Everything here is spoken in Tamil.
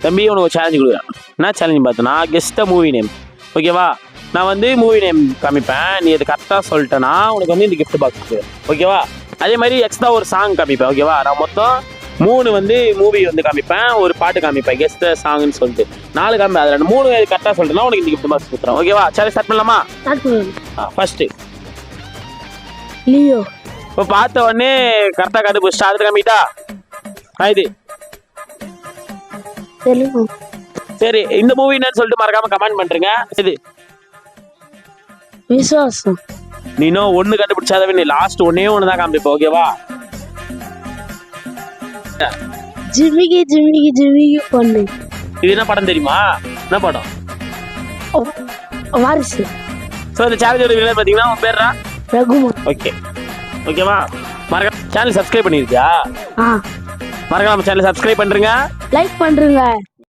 தம்பி உனக்கு ஒரு சேலஞ்சு கொடுக்குறேன். என்ன சேலஞ்சு பார்த்தோன்னா கெஸ்ட் மூவி நேம். ஓகேவா? நான் வந்து மூவி நேம் காமிப்பேன், நீ அது கரெக்டாக சொல்லிட்டேன்னா உனக்கு வந்து இந்த கிஃப்ட் பாக்ஸ் இருக்குது. ஓகேவா? அதே மாதிரி எக்ஸ்ட்ரா ஒரு சாங் காமிப்பேன். ஓகேவா? நான் மொத்தம் 3 வந்து மூவி வந்து காமிப்பேன், ஒரு பாட்டு காமிப்பேன், கெஸ்ட் சாங்னு சொல்லிட்டு 4 காமிப்பேன். அதில் 3 கரெக்டாக சொல்லிட்டேன்னா உனக்கு இந்த கிஃப்ட் பாக்ஸ் கொடுத்துறேன். ஓகேவா? சரி ஸ்டார்ட் பண்ணலாமா? First Leo. இப்போ பார்த்த உடனே கரெக்டாக கண்டுபிடிச்சிட்டா. அடுத்து காமிட்டா இது தெலுங்கு. சரி, இந்த மூவி என்னன்னு சொல்லிட்டு மறக்காம கமெண்ட் பண்ணுறேங்க. இது விசுவாசம். நீ இன்னும் 1 கண்டுபிடிச்சாதவே நீ லாஸ்ட் ஒன்னே ஒன்று தான் காமிப்ப. ஓகேவா? ஜிமிகி ஜிமிகி ஜிமிகி பொண்ணு. இது என்ன படம் தெரியுமா? என்ன படம்? வாரிசு. ஸோ இந்த சேலஞ்சோட வினர் பார்த்தீங்கன்னா உன் பேர்ரா ரகுமான். ஓகே. ஓகேவா? மறக்காம சேனல் சப்ஸ்கிரைப் பண்ணிருக்கியா? ஆ, மறக்காம சேனல் சப்ஸ்கிரைப் பண்ணுறேங்க, லைக் பண்றேங்க.